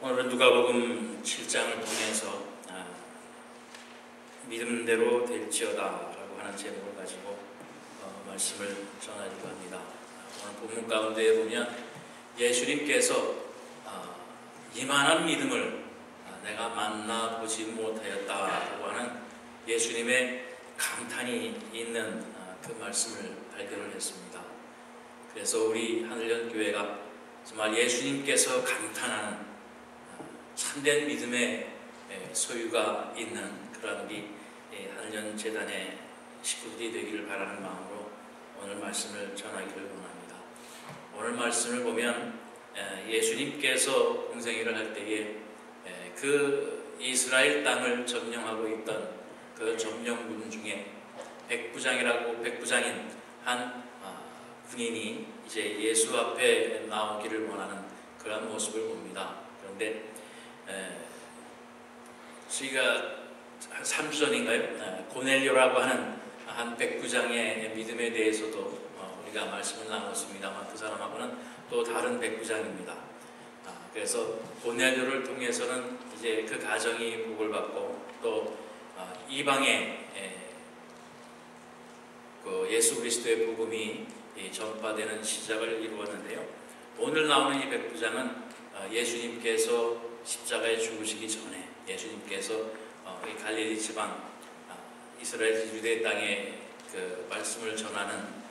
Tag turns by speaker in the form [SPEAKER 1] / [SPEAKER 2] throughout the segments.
[SPEAKER 1] 오늘은 누가복음 7장을 통해서 믿음대로 될지어다 라고 하는 제목을 가지고 말씀을 전하려고 합니다. 오늘 본문 가운데 보면 예수님께서 이만한 믿음을 내가 만나보지 못하였다라고 하는 예수님의 감탄이 있는 그 말씀을 발견을 했습니다. 그래서 우리 하늘연교회가 정말 예수님께서 감탄하는 참된 믿음의 소유가 있는 그런 우리 하늘연재단의 식구들이 되기를 바라는 마음으로 오늘 말씀을 전하기를 원합니다. 오늘 말씀을 보면 예수님께서 공생애를 할 때에 그 이스라엘 땅을 점령하고 있던 그 점령군 중에 백부장인 한 군인이 이제 예수 앞에 나오기를 원하는 그런 모습을 봅니다. 그런데 저희가 한 3주 전인가요? 고넬료라고 하는 한 백부장의 믿음에 대해서도 우리가 말씀을 나눴습니다만 그 사람하고는 또 다른 백부장입니다. 그래서 고넬료를 통해서는 이제 그 가정이 복을 받고 또 이방에 그 예수 그리스도의 복음이 전파되는 시작을 이루었는데요. 오늘 나오는 이 백부장은 예수님께서 십자가에 죽으시기 전에 예수님께서 갈릴리 지방 이스라엘 유대 땅에 그 말씀을 전하는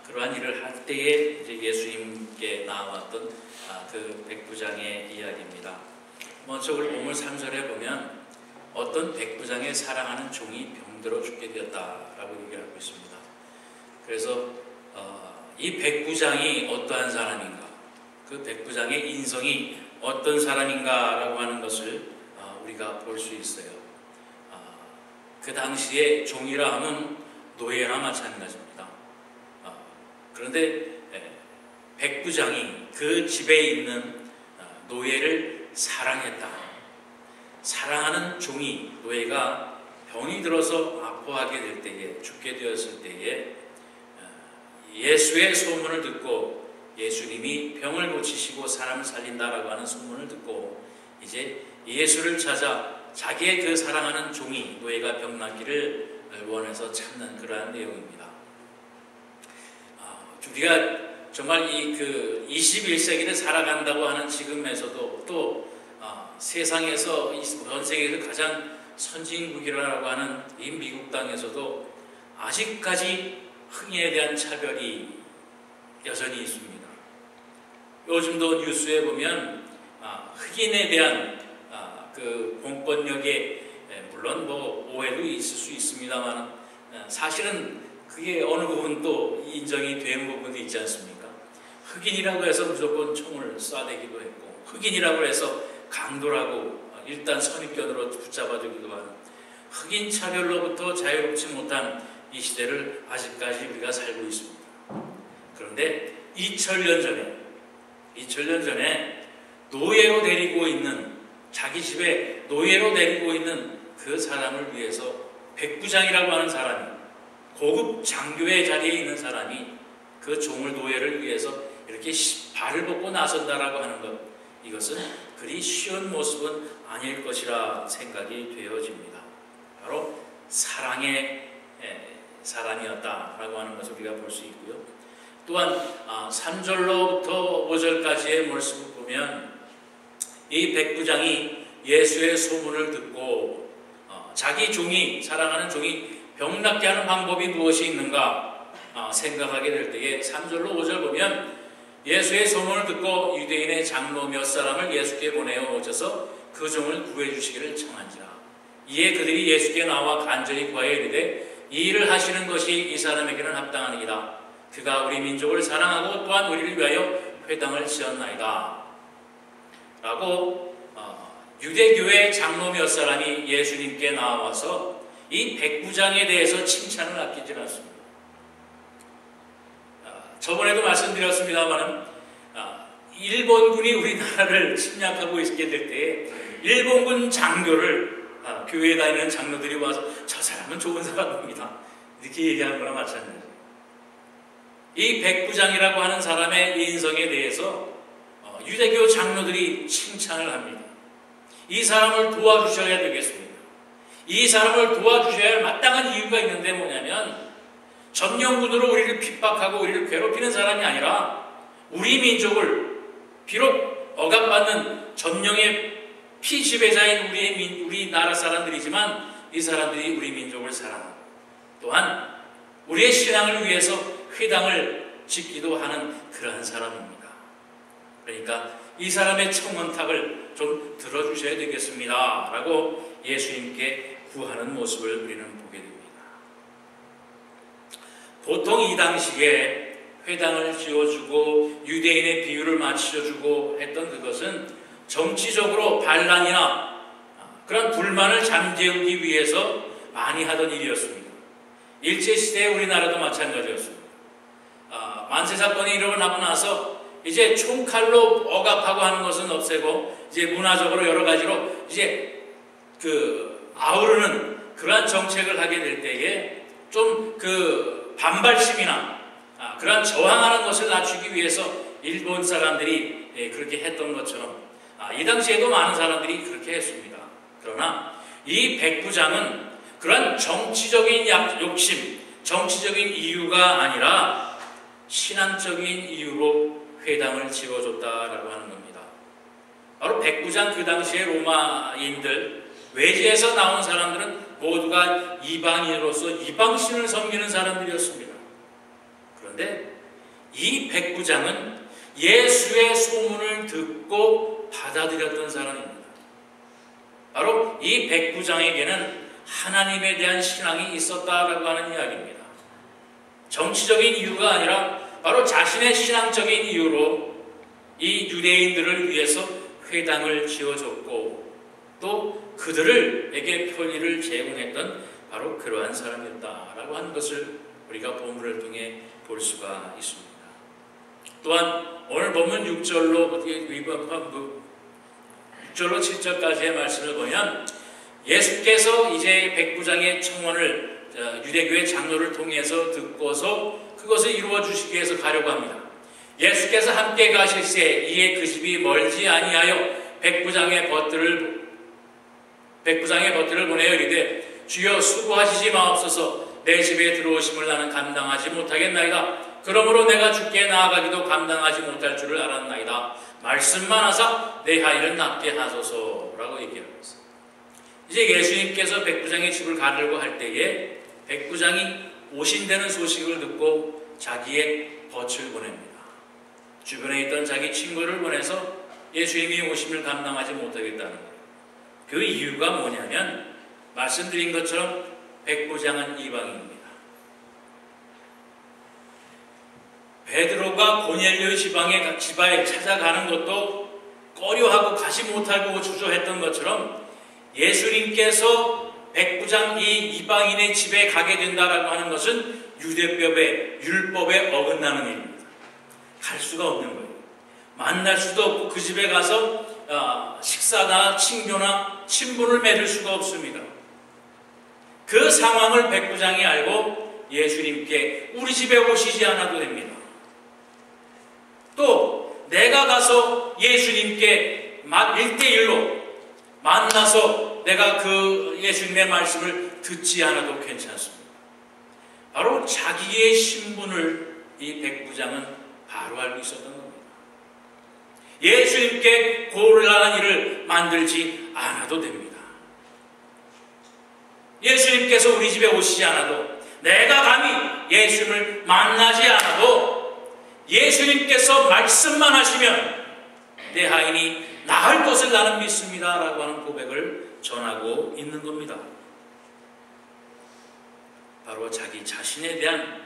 [SPEAKER 1] 그러한 일을 할 때에 이제 예수님께 나왔던 그 백부장의 이야기입니다. 먼저 우리 본문 3절에 보면 어떤 백부장의 사랑하는 종이 병들어 죽게 되었다라고 얘기하고 있습니다. 그래서 이 백부장이 어떠한 사람인가, 그 백부장의 인성이 어떤 사람인가라고 하는 것을 우리가 볼 수 있어요. 그 당시에 종이라 하면 노예나 마찬가지입니다. 그런데 백부장이 그 집에 있는 노예를 사랑했다. 사랑하는 종이, 노예가 병이 들어서 아파하게 될 때에, 죽게 되었을 때에 예수의 소문을 듣고 예수님이 병을 고치시고 사람을 살린다라고 하는 소문을 듣고 이제 예수를 찾아 자기의 그 사랑하는 종이, 노예가 병났기를 원해서 찾는 그러한 내용입니다. 우리가 정말 이 그 21세기를 살아간다고 하는 지금에서도 또 세상에서 전 세계에서 가장 선진국이라고 하는 이 미국 땅에서도 아직까지 흑인에 대한 차별이 여전히 있습니다. 요즘도 뉴스에 보면 흑인에 대한 그 공권력에 물론 뭐 오해도 있을 수 있습니다만 사실은 그게 어느 부분 또 인정이 된 부분도 있지 않습니까? 흑인이라고 해서 무조건 총을 쏴대기도 했고 흑인이라고 해서 강도라고 일단 선입견으로 붙잡아두기도 하는 흑인 차별로부터 자유롭지 못한 이 시대를 아직까지 우리가 살고 있습니다. 그런데 2000년 전에 노예로 데리고 있는, 자기 집에 노예로 데리고 있는 그 사람을 위해서 백부장이라고 하는 사람이, 고급 장교의 자리에 있는 사람이 그 종을, 노예를 위해서 이렇게 발을 벗고 나선다라고 하는 것, 이것은 그리 쉬운 모습은 아닐 것이라 생각이 되어집니다. 바로 사랑의 사람이었다라고 하는 것을 우리가 볼 수 있고요. 또한 3절로부터 5절까지의 말씀을 보면 이 백부장이 예수의 소문을 듣고 자기 종이, 사랑하는 종이 병낫게 하는 방법이 무엇이 있는가 생각하게 될 때에 3절로 5절 보면 예수의 소문을 듣고 유대인의 장로 몇 사람을 예수께 보내어 오셔서 그 종을 구해 주시기를 청한지라. 이에 그들이 예수께 나와 간절히 구하여 이르되 이 일을 하시는 것이 이 사람에게는 합당하니이다. 그가 우리 민족을 사랑하고 또한 우리를 위하여 회당을 지었나이다. 라고 유대교회 장로 몇 사람이 예수님께 나와서 이 백부장에 대해서 칭찬을 아끼지 않습니다. 저번에도 말씀드렸습니다만 일본군이 우리나라를 침략하고 있게 될 때 일본군 장교를 교회에 다니는 장로들이 와서 저 사람은 좋은 사람입니다. 이렇게 얘기하는 거랑 마찬가지입니다. 이 백부장이라고 하는 사람의 인성에 대해서 유대교 장로들이 칭찬을 합니다. 이 사람을 도와주셔야 되겠습니다. 이 사람을 도와주셔야 할 마땅한 이유가 있는데 뭐냐면 점령군으로 우리를 핍박하고 우리를 괴롭히는 사람이 아니라 우리 민족을 비록 억압받는 점령의 피지배자인 우리 나라 사람들이지만 이 사람들이 우리 민족을 사랑하고 또한 우리의 신앙을 위해서 회당을 짓기도 하는 그러한 사람입니다. 그러니까 이 사람의 청원탁을 좀 들어주셔야 되겠습니다 라고 예수님께 구하는 모습을 우리는 보게 됩니다. 보통 이 당시에 회당을 지어주고 유대인의 비유를 맞춰주고 했던 그것은 정치적으로 반란이나 그런 불만을 잠재우기 위해서 많이 하던 일이었습니다. 일제시대의 우리나라도 마찬가지였습니다. 만세사건이 일어나고 나서 이제 총칼로 억압하고 하는 것은 없애고 이제 문화적으로 여러 가지로 이제 아우르는 그러한 정책을 하게 될 때에 좀 반발심이나 그러한 저항하는 것을 낮추기 위해서 일본 사람들이 그렇게 했던 것처럼 이 당시에도 많은 사람들이 그렇게 했습니다. 그러나 이 백부장은 그러한 정치적인 욕심, 정치적인 이유가 아니라 신앙적인 이유로 회당을 지어줬다라고 하는 겁니다. 바로 백부장 그 당시에 로마인들, 외지에서 나온 사람들은 모두가 이방인으로서 이방신을 섬기는 사람들이었습니다. 그런데 이 백부장은 예수의 소문을 듣고 받아들였던 사람입니다. 바로 이 백부장에게는 하나님에 대한 신앙이 있었다라고 하는 이야기입니다. 정치적인 이유가 아니라 바로 자신의 신앙적인 이유로 이 유대인들을 위해서 회당을 지어줬고 또 그들에게 편의를 제공했던 바로 그러한 사람이었다라고 하는 것을 우리가 본문을 통해 볼 수가 있습니다. 또한 오늘 본문 6절로 7절까지의 말씀을 보면 예수께서 이제 백부장의 청원을 유대교회 장로를 통해서 듣고서 그것을 이루어 주시기 위해서 가려고 합니다. 예수께서 함께 가실새 이에 그 집이 멀지 아니하여 백부장의 벗들을 보내어 이르되 주여 수고하시지 마옵소서 내 집에 들어오심을 나는 감당하지 못하겠나이다. 그러므로 내가 주께 나아가기도 감당하지 못할 줄을 알았나이다. 말씀만 하사 내 아이를 낫게 하소서라고 얘기하고 있습니다. 이제 예수님께서 백부장의 집을 가려고 할 때에 백부장이 오신다는 소식을 듣고 자기의 벗을 보냅니다. 주변에 있던 자기 친구를 보내서 예수님이 오심을 감당하지 못하겠다는 거예요. 그 이유가 뭐냐면 말씀드린 것처럼 백부장은 이방인입니다. 베드로가 고넬료 지방에 찾아가는 것도 꺼려하고 가지 못하고 주저했던 것처럼 예수님께서 백부장 이 이방인의 집에 가게 된다라고 하는 것은 유대법의 율법에 어긋나는 일입니다. 갈 수가 없는 거예요. 만날 수도 없고 그 집에 가서 식사나 친교나 친분을 맺을 수가 없습니다. 그 상황을 백부장이 알고 예수님께 우리 집에 오시지 않아도 됩니다. 또 내가 가서 예수님께 1대1로 만나서 내가 그 예수님의 말씀을 듣지 않아도 괜찮습니다. 바로 자기의 신분을 이 백부장은 바로 알고 있었던 겁니다. 예수님께 곤란한 일을 만들지 않아도 됩니다. 예수님께서 우리 집에 오시지 않아도 내가 감히 예수님을 만나지 않아도 예수님께서 말씀만 하시면 내 하인이 나을 것을 나는 믿습니다 라고 하는 고백을 전하고 있는 겁니다. 바로 자기 자신에 대한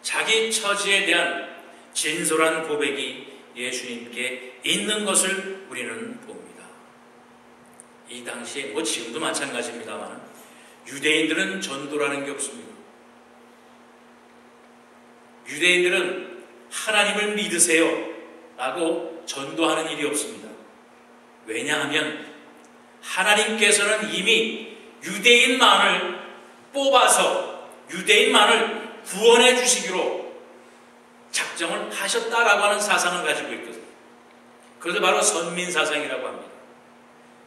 [SPEAKER 1] 자기 처지에 대한 진솔한 고백이 예수님께 있는 것을 우리는 봅니다. 이 당시에 지금도 마찬가지입니다만 유대인들은 전도라는 게 없습니다. 유대인들은 하나님을 믿으세요 라고 전도하는 일이 없습니다. 왜냐하면 하나님께서는 이미 유대인만을 뽑아서 유대인만을 구원해 주시기로 작정을 하셨다라고 하는 사상을 가지고 있거든요. 그것을 바로 선민사상이라고 합니다.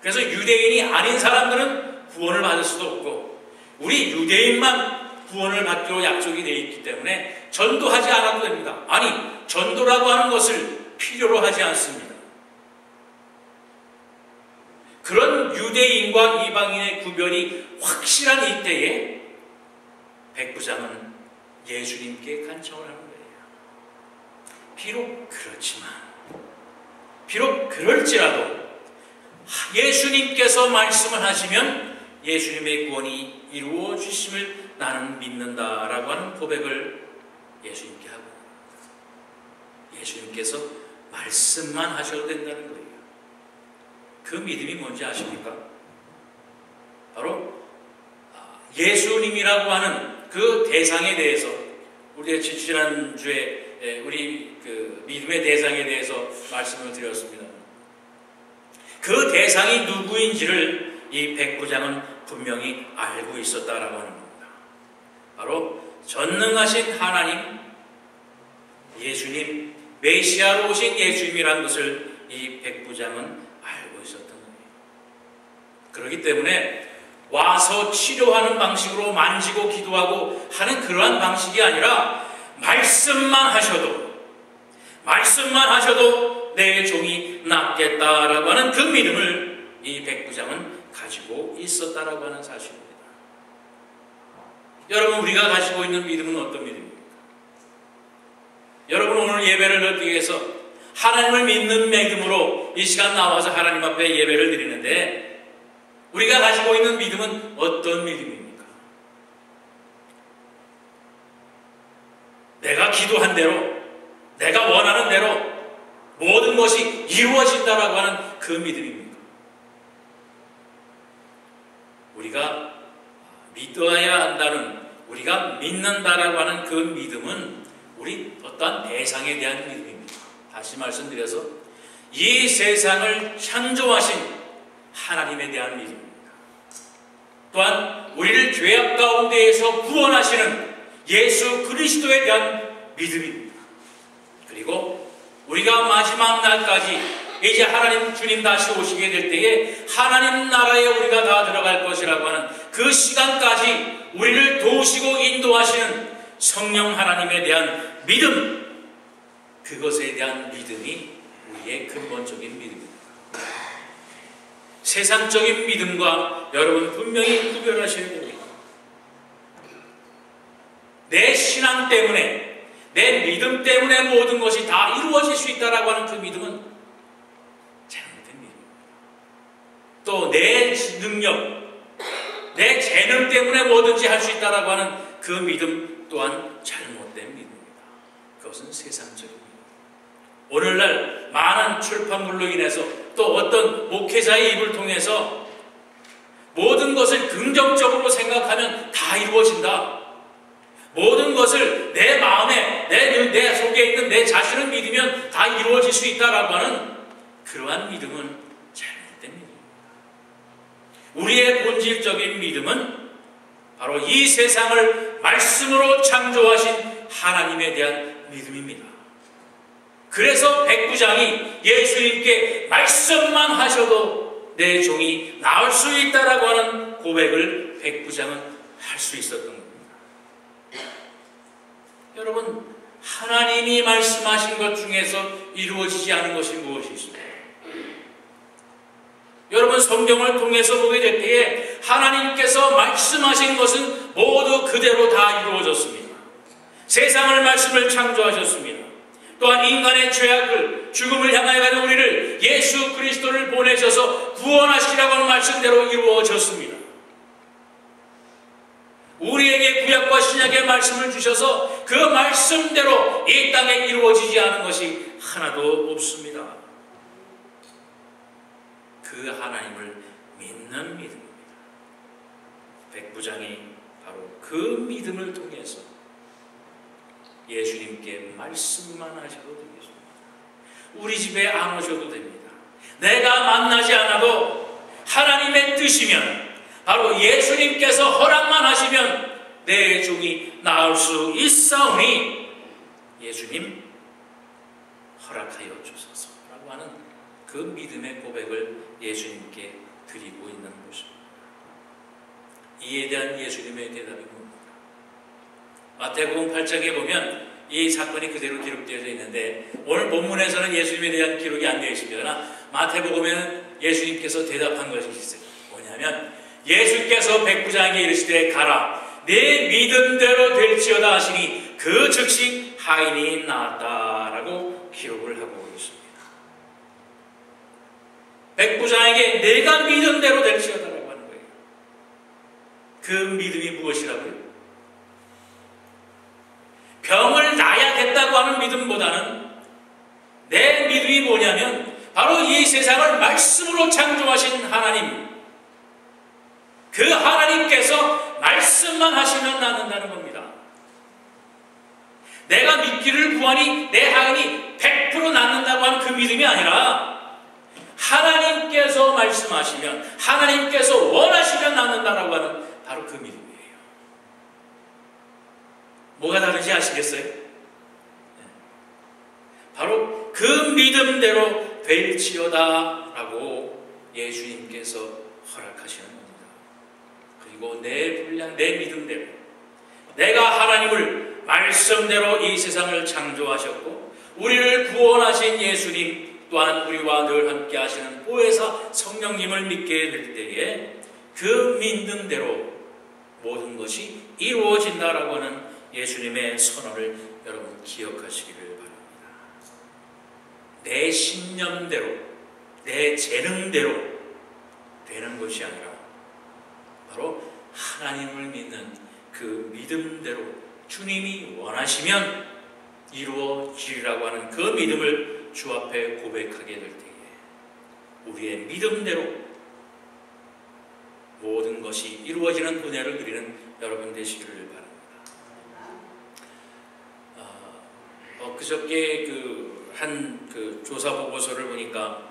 [SPEAKER 1] 그래서 유대인이 아닌 사람들은 구원을 받을 수도 없고 우리 유대인만 구원을 받기로 약속이 되어 있기 때문에 전도하지 않아도 됩니다. 아니, 전도라고 하는 것을 필요로 하지 않습니다. 그런 유대인과 이방인의 구별이 확실한 이때에 백부장은 예수님께 간청을 하는 거예요. 비록 그렇지만, 비록 그럴지라도 예수님께서 말씀을 하시면 예수님의 구원이 이루어지심을 나는 믿는다라고 하는 고백을 예수님께 하고, 예수님께서 말씀만 하셔도 된다는 거예요. 그 믿음이 뭔지 아십니까? 바로 예수님이라고 하는 그 대상에 대해서, 우리가 지난주에 우리 그 믿음의 대상에 대해서 말씀을 드렸습니다. 그 대상이 누구인지를 이 백부장은 분명히 알고 있었다라고 하는 겁니다. 바로 전능하신 하나님, 예수님, 메시아로 오신 예수님이라는 것을 이 백부장은 알고 있었던 거예요. 그렇기 때문에 와서 치료하는 방식으로 만지고 기도하고 하는 그러한 방식이 아니라 말씀만 하셔도 내 종이 낫겠다라고 하는 그 믿음을 이 백부장은 가지고 있었다라고 하는 사실입니다. 여러분, 우리가 가지고 있는 믿음은 어떤 믿음입니까? 여러분, 오늘 예배를 드리기 위해서 하나님을 믿는 믿음으로 이 시간 나와서 하나님 앞에 예배를 드리는데 우리가 가지고 있는 믿음은 어떤 믿음입니까? 내가 기도한 대로, 내가 원하는 대로 모든 것이 이루어진다라고 하는 그 믿음입니까? 우리가 믿어야 한다는, 우리가 믿는다라고 하는 그 믿음은 우리 어떠한 대상에 대한 믿음입니다. 다시 말씀드려서 이 세상을 창조하신 하나님에 대한 믿음입니다. 또한 우리를 죄악 가운데에서 구원하시는 예수 그리스도에 대한 믿음입니다. 그리고 우리가 마지막 날까지 이제 하나님 주님 다시 오시게 될 때에 하나님 나라에 우리가 다 들어갈 것이라고 하는 그 시간까지 우리를 도우시고 인도하시는 성령 하나님에 대한 믿음, 그것에 대한 믿음이 우리의 근본적인 믿음입니다. 세상적인 믿음과 여러분 분명히 구별하셔야 됩니다. 내 신앙 때문에, 내 믿음 때문에 모든 것이 다 이루어질 수 있다라고 하는 그 믿음은 잘못된 믿음입니다. 또 내 능력, 내 재능 때문에 뭐든지 할 수 있다라고 하는 그 믿음 또한 잘못된 믿음입니다. 그것은 세상적인 믿음. 오늘날 많은 출판물로 인해서 또 어떤 목회자의 입을 통해서 모든 것을 긍정적으로 생각하면 다 이루어진다. 모든 것을 내 마음에, 내 속에 있는 내 자신을 믿으면 다 이루어질 수 있다라고 하는 그러한 믿음은 잘못된 믿음입니다. 우리의 본질적인 믿음은 바로 이 세상을 말씀으로 창조하신 하나님에 대한 믿음입니다. 그래서 백부장이 예수님께 말씀만 하셔도 내 종이 나을 수 있다라고 하는 고백을 백부장은 할 수 있었던 겁니다. 여러분, 하나님이 말씀하신 것 중에서 이루어지지 않은 것이 무엇이 있습니까? 여러분, 성경을 통해서 보게 될 때에 하나님께서 말씀하신 것은 모두 그대로 다 이루어졌습니다. 세상을 말씀을 창조하셨습니다. 또한 인간의 죄악을, 죽음을 향하여 가는 우리를 예수 그리스도를 보내셔서 구원하시라고 하는 말씀대로 이루어졌습니다. 우리에게 구약과 신약의 말씀을 주셔서 그 말씀대로 이 땅에 이루어지지 않은 것이 하나도 없습니다. 그 하나님을 믿는 믿음입니다. 백부장이 바로 그 믿음을 통해서 예수님께 말씀만 하셔도 되겠습니다. 우리 집에 안 오셔도 됩니다. 내가 만나지 않아도 하나님의 뜻이면, 바로 예수님께서 허락만 하시면 내 종이 나을 수 있사오니 예수님 허락하여 주소서라고 하는 그 믿음의 고백을 예수님께 드리고 있는 것입니다. 이에 대한 예수님의 대답이 뭡니까? 마태복음 8장에 보면 이 사건이 그대로 기록되어 있는데, 오늘 본문에서는 예수님에 대한 기록이 안 되어 있습니다. 그러나 마태복음에는 예수님께서 대답한 것이 있어요. 뭐냐면 예수께서 백부장에게 이르시되 가라, 내 믿음대로 될지어다 하시니 그 즉시 하인이 나았다라고 기록을 하고 있습니다. 백부장에게 내가 믿음대로 될지어다라고 하는 거예요. 그 믿음이 무엇이라고요? 병을 나야겠다고 하는 믿음보다는 내 믿음이 뭐냐면 바로 이 세상을 말씀으로 창조하신 하나님, 그 하나님께서 말씀만 하시면 낫는다는 겁니다. 내가 믿기를 구하니 내 하인이 100% 낫는다고 하는 그 믿음이 아니라 하나님께서 말씀하시면, 하나님께서 원하시면 낫는다라고 하는 바로 그 믿음이에요. 뭐가 다른지 아시겠어요? 바로 그 믿음대로 될지어다 라고 예수님께서 허락하시는 겁니다. 그리고 내 분량, 내 믿음대로, 내가 하나님을 말씀대로 이 세상을 창조하셨고 우리를 구원하신 예수님 또한 우리와 늘 함께 하시는 보혜사 성령님을 믿게 될 때에 그 믿음대로 모든 것이 이루어진다라고 하는 예수님의 선언을 여러분 기억하시기를 바랍니다. 내 신념대로, 내 재능대로 되는 것이 아니라 바로 하나님을 믿는 그 믿음대로 주님이 원하시면 이루어지리라고 하는 그 믿음을 주 앞에 고백하게 될 때에 우리의 믿음대로 모든 것이 이루어지는 은혜를 누리는 여러분 되시기를 바랍니다. 그저께 한 조사 보고서를 보니까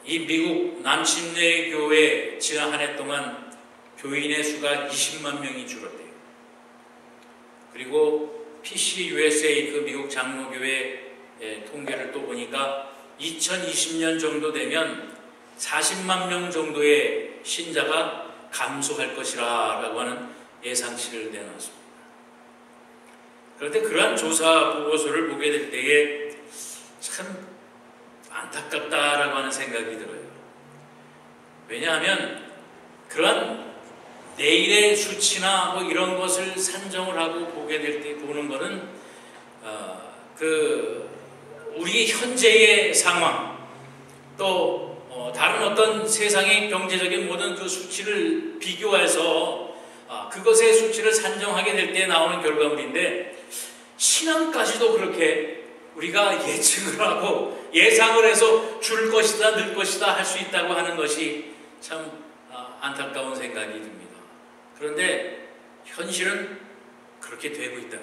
[SPEAKER 1] 이 미국 남침내 교회 지난 한 해 동안 교인의 수가 20만 명이 줄었대요. 그리고 PCUSA 그 미국 장로교회 통계를 또 보니까 2020년 정도 되면 40만 명 정도의 신자가 감소할 것이라고 하는 예상치를 내놨습니다. 그런데 그러한 조사 보고서를 보게 될 때에 참 안타깝다라고 하는 생각이 들어요. 왜냐하면 그러한 내일의 수치나 뭐 이런 것을 산정을 하고 보게 될 때 보는 것은 우리 현재의 상황 또 다른 어떤 세상의 경제적인 모든 그 수치를 비교해서 그것의 수치를 산정하게 될 때 나오는 결과물인데, 신앙까지도 그렇게 우리가 예측을 하고 예상을 해서 줄 것이다 늘 것이다 할 수 있다고 하는 것이 참 안타까운 생각이 듭니다. 그런데 현실은 그렇게 되고 있다.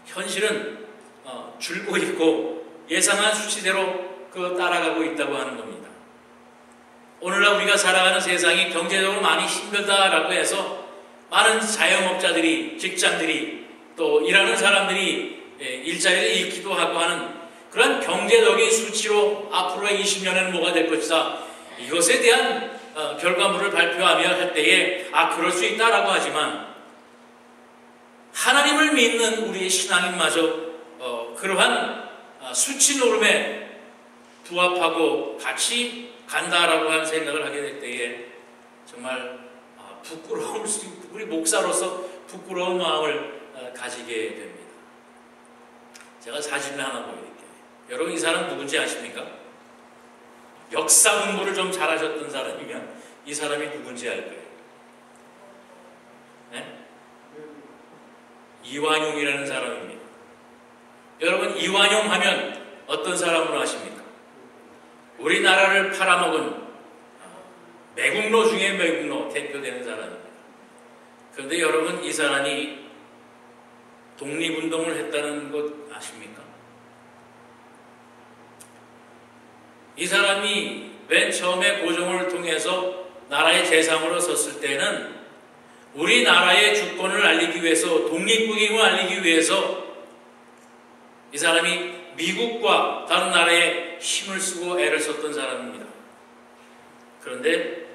[SPEAKER 1] 현실은 줄고 있고 예상한 수치대로 따라가고 있다고 하는 겁니다. 오늘날 우리가 살아가는 세상이 경제적으로 많이 힘들다라고 해서 많은 자영업자들이, 직장들이 또 일하는 사람들이 일자리를 잃기도 하고 하는 그런 경제적인 수치로 앞으로의 20년에는 뭐가 될 것이다, 이것에 대한 결과물을 발표하며 할 때에 그럴 수 있다라고 하지만 하나님을 믿는 우리의 신앙인마저 그러한 수치 노름에 부합하고 같이 간다라고 하는 생각을 하게 될 때에 정말 부끄러울 수, 우리 목사로서 부끄러운 마음을 가지게 됩니다. 제가 사진을 하나 보여드릴게요. 여러분 이 사람 누군지 아십니까? 역사 공부를 좀 잘하셨던 사람이면 이 사람이 누군지 알 거예요. 네? 이완용이라는 사람입니다. 여러분 이완용 하면 어떤 사람으로 아십니까? 우리나라를 팔아먹은 매국노 중에 매국노 대표되는 사람입니다. 그런데 여러분 이 사람이 독립운동을 했다는 것 아십니까? 이 사람이 맨 처음에 고종을 통해서 나라의 재상으로 섰을 때는 우리나라의 주권을 알리기 위해서, 독립국임을 알리기 위해서 이 사람이 미국과 다른 나라에 힘을 쓰고 애를 썼던 사람입니다. 그런데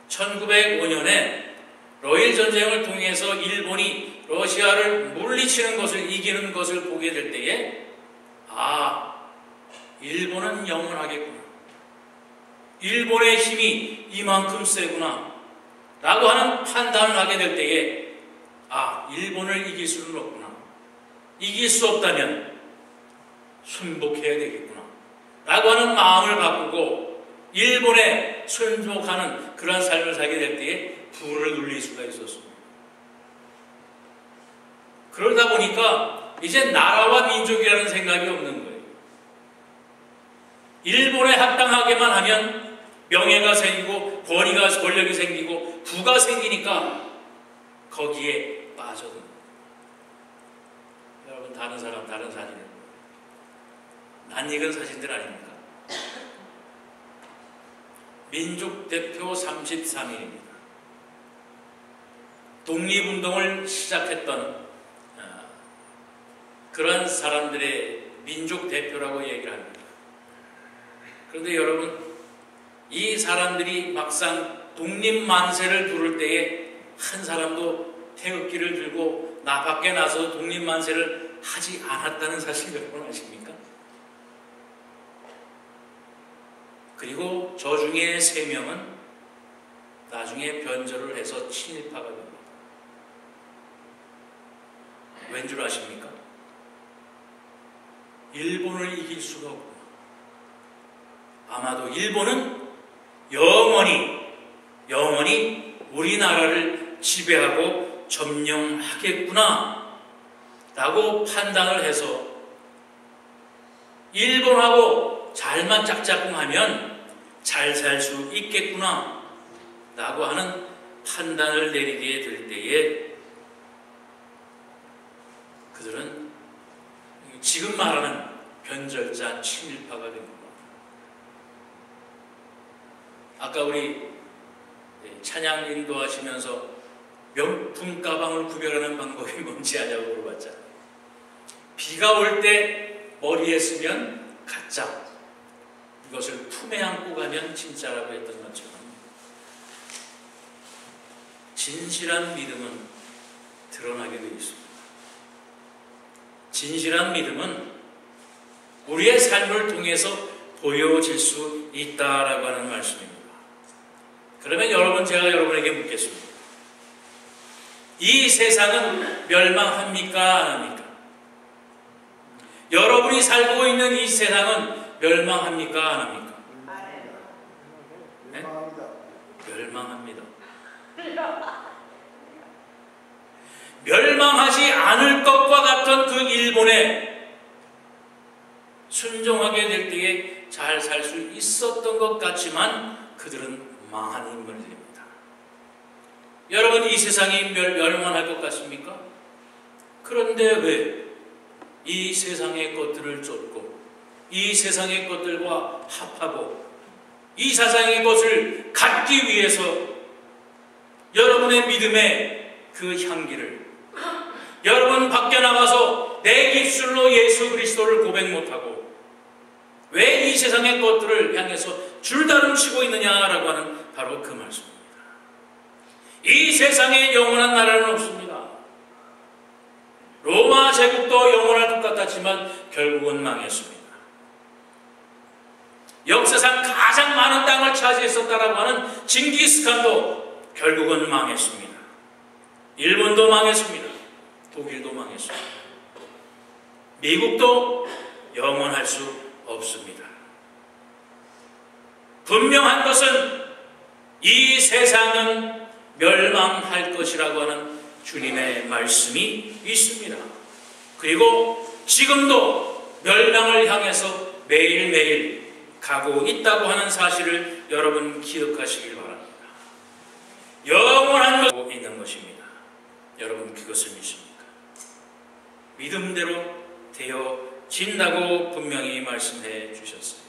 [SPEAKER 1] 1905년에 러일 전쟁을 통해서 일본이 러시아를 물리치는 것을, 이기는 것을 보게 될 때에 일본은 영원하겠구나, 일본의 힘이 이만큼 세구나 라고 하는 판단을 하게 될 때에 일본을 이길 수는 없구나, 이길 수 없다면 순복해야 되겠구나 라고 하는 마음을 바꾸고 일본에 순복하는 그러한 삶을 살게 될 때에 불을 눌릴 수가 있었습니다. 그러다 보니까 이제 나라와 민족이라는 생각이 없는 거예요. 일본에 합당하게만 하면 명예가 생기고 권력이 생기고 부가 생기니까 거기에 빠져듭니다. 여러분, 다른 사람 다른 사진을 낯익은 사진들 아닙니까? 민족 대표 33일입니다. 독립운동을 시작했던 그런 사람들의 민족 대표라고 얘기를 합니다. 그런데 여러분, 이 사람들이 막상 독립만세를 부를 때에 한 사람도 태극기를 들고 밖에 나서 독립만세를 하지 않았다는 사실 여러분 아십니까? 그리고 저 중에 3명은 나중에 변절을 해서 친일파가 됩니다. 왠 줄 아십니까? 일본을 이길 수가 없구나. 아마도 일본은 영원히 우리나라를 지배하고 점령하겠구나 라고 판단을 해서 일본하고 잘만 짝짝꿍하면 잘 살 수 있겠구나 라고 하는 판단을 내리게 될 때에 그들은 지금 말하는 변절자 친일파가 됩니다. 아까 우리 찬양 인도하시면서 명품 가방을 구별하는 방법이 뭔지 아냐고 물어봤잖아요. 비가 올 때 머리에 쓰면 가짜, 이것을 품에 안고 가면 진짜라고 했던 것처럼 진실한 믿음은 드러나게 되어 있습니다. 진실한 믿음은 우리의 삶을 통해서 보여질 수 있다라고 하는 말씀입니다. 그러면 제가 여러분에게 묻겠습니다. 이 세상은 멸망합니까? 안 합니까? 여러분이 살고 있는 이 세상은 멸망합니까? 안 합니까? 네? 멸망합니다. 멸망하지 않을 것과 같은 그 일본에 순종하게 될 때에 잘 살 수 있었던 것 같지만 그들은 망한 인물들입니다. 여러분, 이 세상이 멸망할 것 같습니까? 그런데 왜 이 세상의 것들을 쫓고 이 세상의 것들과 합하고 이 세상의 것을 갖기 위해서 여러분의 믿음의 그 향기를, 여러분 밖에 나가서 내 입술로 예수 그리스도를 고백 못하고 왜 이 세상의 것들을 향해서 줄다름치고 있느냐라고 하는 바로 그 말씀입니다. 이 세상에 영원한 나라는 없습니다. 로마 제국도 영원할 것 같았지만 결국은 망했습니다. 역사상 가장 많은 땅을 차지했었다라고 하는 징기스칸도 결국은 망했습니다. 일본도 망했습니다. 독일도 망했습니다. 미국도 영원할 수 없습니다. 분명한 것은 이 세상은 멸망할 것이라고 하는 주님의 말씀이 있습니다. 그리고 지금도 멸망을 향해서 매일매일 가고 있다고 하는 사실을 여러분 기억하시길 바랍니다. 영원한 것이 있는 것입니다. 여러분 그것을 믿습니까? 믿음대로 되어진다고 분명히 말씀해 주셨어요.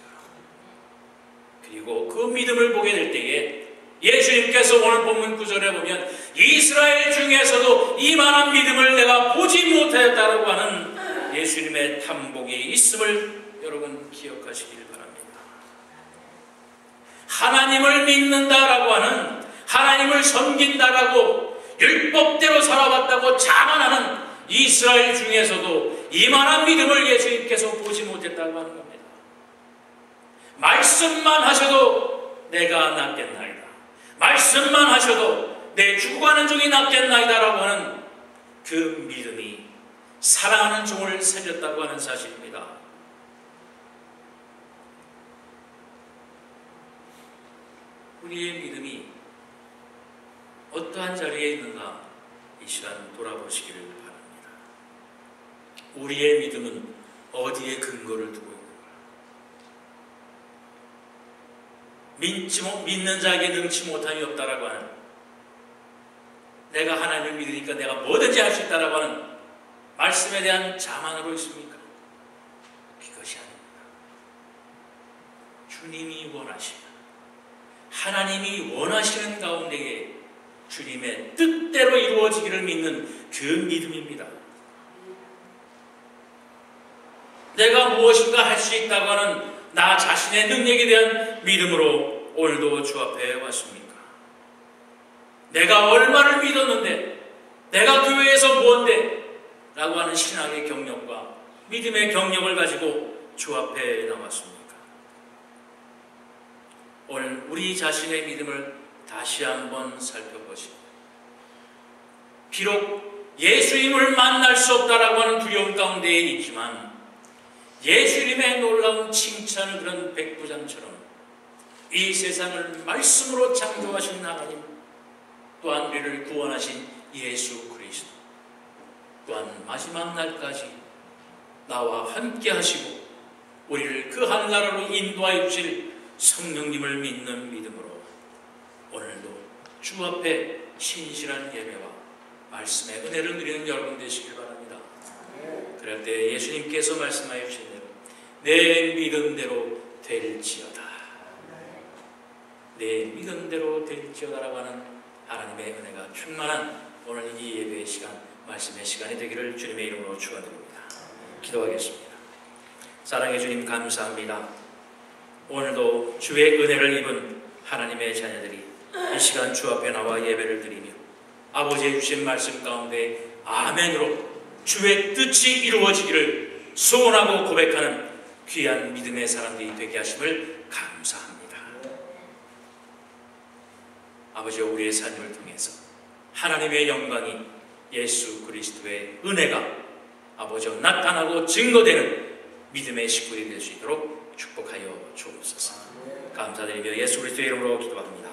[SPEAKER 1] 그리고 그 믿음을 보게 될 때에 예수님께서 오늘 본문 9절에 보면 이스라엘 중에서도 이만한 믿음을 내가 보지 못하였다고 하는 예수님의 탐복이 있음을 여러분 기억하시길 바랍니다. 하나님을 믿는다라고 하는, 하나님을 섬긴다라고 율법대로 살아왔다고 자만하는 이스라엘 중에서도 이만한 믿음을 예수님께서 보지 못했다고 하는 겁니다. 말씀만 하셔도 내가 낫겠나이다, 말씀만 하셔도 내 죽어가는 종이 낫겠나이다라고 하는 그 믿음이 사랑하는 종을 살렸다고 하는 사실입니다. 우리의 믿음이 어떠한 자리에 있는가 이 시간 돌아보시기를 바랍니다. 우리의 믿음은 어디에 근거를 두고 있는가? 믿는 자에게 능치 못함이 없다라고 하는, 내가 하나님을 믿으니까 내가 뭐든지 할 수 있다라고 하는 말씀에 대한 자만으로 있습니까? 그것이 아닙니다. 주님이 원하시는, 하나님이 원하시는 가운데에 주님의 뜻대로 이루어지기를 믿는 그 믿음입니다. 내가 무엇인가 할 수 있다고 하는 나 자신의 능력에 대한 믿음으로 오늘도 주 앞에 왔습니까? 내가 얼마를 믿었는데, 내가 교회에서 뭔데? 라고 하는 신앙의 경력과 믿음의 경력을 가지고 주 앞에 나왔습니까? 오늘 우리 자신의 믿음을 다시 한번 살펴보시고, 비록 예수님을 만날 수 없다라고 하는 두려움 가운데에 있지만 예수님의 놀라운 칭찬을 그런 백부장처럼 이 세상을 말씀으로 창조하신 하나님, 또한 우리를 구원하신 예수 그리스도, 또한 마지막 날까지 나와 함께 하시고 우리를 그 하늘나라로 인도하여 주실 성령님을 믿는 믿음으로 오늘도 주 앞에 신실한 예배와 말씀의 은혜를 누리는 여러분 되시길 바랍니다. 그럴 때 예수님께서 말씀하여 주신 대로 내 믿음대로 될지어다, 내 믿음대로 될지어다라고 하는 하나님의 은혜가 충만한 오늘 이 예배의 시간, 말씀의 시간이 되기를 주님의 이름으로 축원드립니다. 기도하겠습니다. 사랑의 주님, 감사합니다. 오늘도 주의 은혜를 입은 하나님의 자녀들이 이 시간 주 앞에 나와 예배를 드리며 아버지의 주신 말씀 가운데 아멘으로 주의 뜻이 이루어지기를 소원하고 고백하는 귀한 믿음의 사람들이 되게 하심을 감사합니다. 아버지와 우리의 삶을 통해서 하나님의 영광이, 예수 그리스도의 은혜가 아버지와 나타나고 증거되는 믿음의 식구들이 될 수 있도록 축복하여 주옵소서. 감사드리며 예수 그리스도의 이름으로 기도합니다.